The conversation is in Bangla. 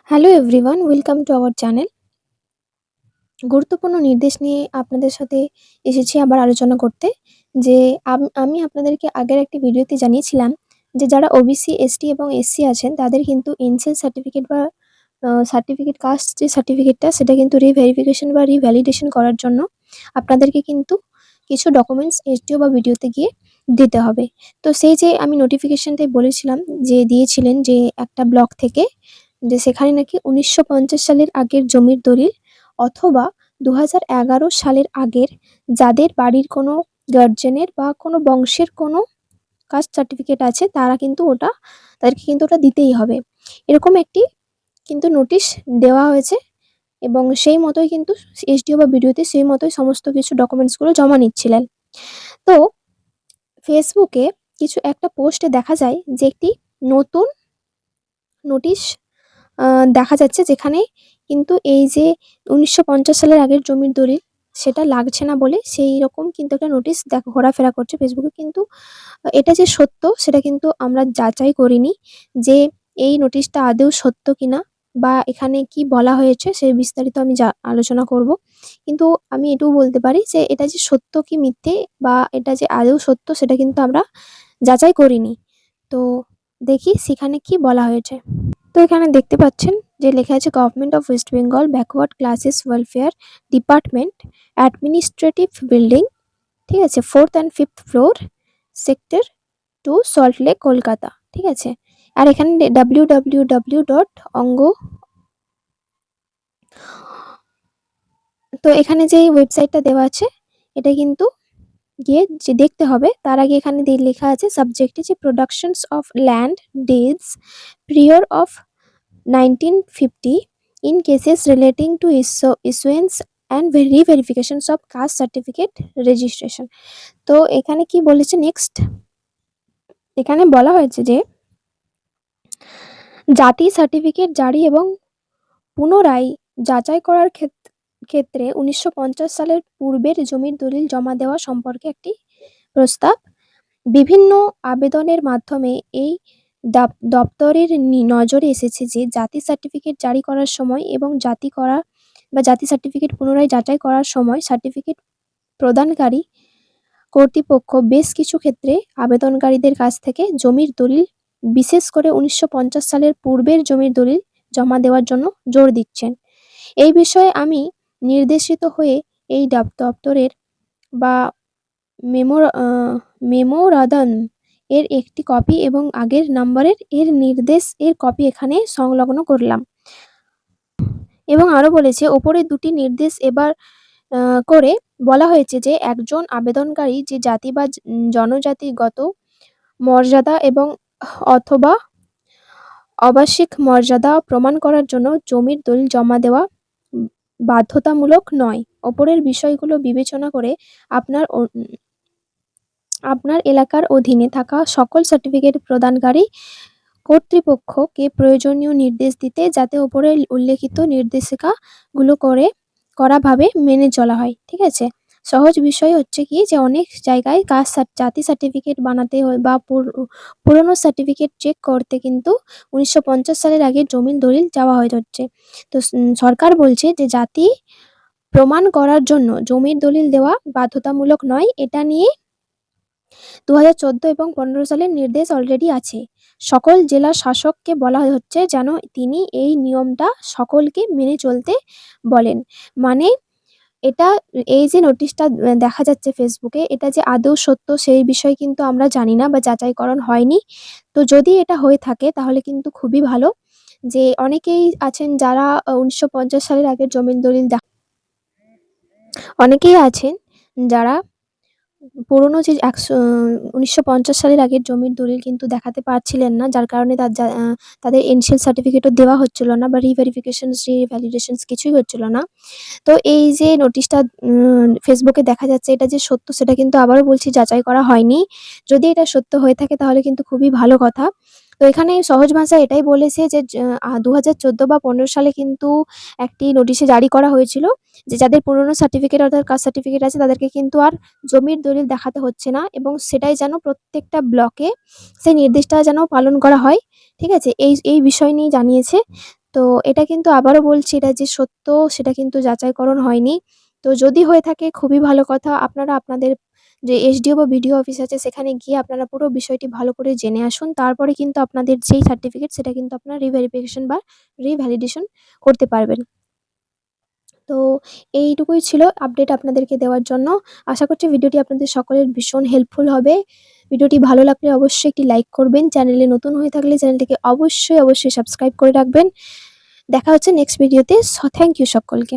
Hello everyone, welcome to our channel. গুরুত্বপূর্ণ নির্দেশ নিয়ে আপনাদের সাথে এসেছি আবার আলোচনা করতে। যে আমি আপনাদেরকে আগের একটি ভিডিওতে জানিয়েছিলাম যে যারা ওবিসি, এসটি এবং এসসি আছেন তাদের কিন্তু এনসেল সার্টিফিকেট বা সার্টিফিকেট কাস্ট যে সার্টিফিকেটটা সেটা কিন্তু রিভেরিফিকেশন বা রিভ্যালিডেশন করার জন্য আপনাদেরকে কিন্তু কিছু ডকুমেন্টস এসডিও বা ভিডিওতে গিয়ে দিতে হবে। তো সেই যে আমি নোটিফিকেশনটাই বলেছিলাম যে দিয়েছিলেন যে একটা ব্লক থেকে, যে সেখানে নাকি ১৯৫০ সালের আগের জমির দলিল অথবা ২০১১ সালের আগের যাদের বাড়ির কোনো গার্জেনের বা কোনো বংশের কোনো কাস্ট সার্টিফিকেট আছে তাদেরকে কিন্তু ওটা দিতেই হবে। এরকম একটি কিন্তু নোটিশ দেওয়া হয়েছে এবং সেই মতোই কিন্তু এসডিও বা বিডিওতে সেই মতোই সমস্ত কিছু ডকুমেন্টসগুলো জমা নিচ্ছিলেন। তো ফেসবুকে কিছু একটা পোস্টে দেখা যায় যে একটি নতুন নোটিশ দেখা যাচ্ছে, যেখানে কিন্তু এই যে ১৯৫০ সালের আগের জমির দলিল সেটা লাগছে না বলে সেই রকম কিন্তু একটা নোটিশ ঘোরাফেরা করছে ফেসবুকে। কিন্তু এটা যে সত্য সেটা কিন্তু আমরা যাচাই করিনি যে এই নোটিশটা আদৌ সত্য কিনা বা এখানে কি বলা হয়েছে সেই বিস্তারিত আমি আলোচনা করব। কিন্তু আমি এটুকু বলতে পারি যে এটা যে সত্য কি মিথ্যে বা এটা যে আদৌ সত্য সেটা কিন্তু আমরা যাচাই করিনি। তো দেখি সেখানে কি বলা হয়েছে। তো এখানে দেখতে পাচ্ছেন যে লেখা আছে government of West Bengal backward classes welfare department administrative building, ঠিক আছে, 4th and 5th floor, sector 2, salt lake, Kolkata. ঠিক আছে, আর এখানে www.অঙ্গ, তো এখানে যে ওয়েবসাইটটা দেওয়া আছে এটা কিন্তু গিয়ে যে দেখতে হবে। তার আগে এখানে লেখা আছে সাবজেক্টে যে productions of land deeds prior of 1950 in cases relating to issuance and re-verifications of caste certificate registration। তো এখানে কি বলেছে নেক্সট, এখানে বলা হয়েছে যে জাতি সার্টিফিকেট জারি এবং পুনরায় যাচাই করার ক্ষেত্রে ১৯৫০ সালের পূর্বের জমির দলিল জমা দেওয়া সম্পর্কে একটি প্রস্তাব। বিভিন্ন আবেদনের মাধ্যমে এই দপ্তরের নজরে এসেছে যে জাতি সার্টিফিকেট জারি করার সময় এবং জাতি সার্টিফিকেট পুনরায় যাচাই করার সময় সার্টিফিকেট প্রদানকারী কর্তৃপক্ষ বেশ কিছু ক্ষেত্রে আবেদনকারীদের কাছ থেকে জমির দলিল, বিশেষ করে ১৯৫০ সালের পূর্বের জমির দলিল জমা দেওয়ার জন্য জোর দিচ্ছেন। এই বিষয়ে আমি নির্দেশিত হয়ে এই দপ্তরের বা মেমোরান্ডাম এর একটি কপি এবং আগের নম্বরের নির্দেশ এর কপি এখানে সংলগ্ন করলাম। এবং আরো বলেছে ওপরের দুটি নির্দেশ এবার করে বলা হয়েছে যে একজন আবেদনকারী যে জাতি বা জনজাতিগত মর্যাদা এবং অথবা আবাসিক মর্যাদা প্রমাণ করার জন্য জমির দলিল জমা দেওয়া বাধ্যতামূলক নয়। ওপরের বিষয়গুলো বিবেচনা করে আপনার আপনার এলাকার অধীনে থাকা সকল সার্টিফিকেট প্রদানকারী কর্তৃপক্ষকে প্রয়োজনীয় নির্দেশ দিতে যাতে ওপরে উল্লেখিত নির্দেশিকাগুলো কড়াভাবে মেনে চলা হয়। ঠিক আছে, সহজ বিষয় হচ্ছে কি যে অনেক জায়গায় জাতি সার্টিফিকেট বানাতে হয় বা পুরনো সার্টিফিকেট চেক করতে কিন্তু ১৯৫০ সালের আগে জমির দলিল চাওয়া হচ্ছে। তো সরকার বলছে যে জাতি প্রমাণ করার জন্য জমির দলিল দেওয়া বাধ্যতামূলক নয়। এটা নিয়ে ২০১৪ এবং ১৫ সালের নির্দেশ অলরেডি আছে। সকল জেলা শাসককে বলা হচ্ছে যেন তিনি এই নিয়মটা সকলকে মেনে চলতে বলেন। মানে এটা, এই যে নোটিশটা দেখা যাচ্ছে ফেসবুকে, এটা যে আদৌ সত্য সেই বিষয়ে কিন্তু আমরা জানি না বা যাচাইকরণ হয়নি। তো যদি এটা হয়ে থাকে তাহলে কিন্তু খুবই ভালো। যে অনেকেই আছেন যারা ১৯৫০ সালের আগের জমির দলিল অনেকেই আছেন যারা পুরনো যে ১৯৫০ সালের আগের জমির দলিল কিন্তু দেখাতে পারছিলেন না, যার কারণে তাদের এনসিএল সার্টিফিকেটও দেওয়া হচ্ছিল না বা রিভেরিফিকেশনস রিভ্যালিডেশনস কিছুই হচ্ছিল না। তো এই যে নোটিশটা ফেসবুকে দেখা যাচ্ছে এটা যে সত্য সেটা কিন্তু আবারও বলছি যাচাই করা হয়নি। যদি এটা সত্য হয়ে থাকে তাহলে কিন্তু খুবই ভালো কথা। তো এখানে সহজ ভাষায় এটাই বলেছে যে ২০১৪ বা ১৫ সালে কিন্তু একটি নোটিশে জারি করা হয়েছিল যে যাদের পুরনো সার্টিফিকেট অর্থাৎ কাস্ট সার্টিফিকেট আছে তাদেরকে কিন্তু আর জমির দলিল দেখাতে হচ্ছে না এবং সেটাই যেন প্রত্যেকটা ব্লকে সেই নির্দেশটা যেন পালন করা হয়। ঠিক আছে, এই বিষয় নিয়ে জানিয়েছে। তো এটা কিন্তু আবারও বলছি, এটা যে সত্য সেটা কিন্তু যাচাইকরণ হয়নি। তো যদি হয়ে থাকে খুবই ভালো কথা। আপনারা আপনাদের যে এসডিও বা বিডিও অফিস আছে সেখানে গিয়ে আপনারা পুরো বিষয়টি ভালো করে জেনে আসুন। তারপরে কিন্তু আপনাদের যেই সার্টিফিকেট সেটা কিন্তু আপনারা রিভেরিফিকেশন বা রিভ্যালিডেশন করতে পারবেন। তো এইটুকুই ছিল আপডেট আপনাদেরকে দেওয়ার জন্য। আশা করছি ভিডিওটি আপনাদের সকলের ভীষণ হেল্পফুল হবে। ভিডিওটি ভালো লাগলে অবশ্যই একটি লাইক করবেন। চ্যানেলে নতুন হয়ে থাকলে চ্যানেলটিকে অবশ্যই সাবস্ক্রাইব করে রাখবেন। দেখা হচ্ছে নেক্সট ভিডিওতে। থ্যাংক ইউ সকলকে।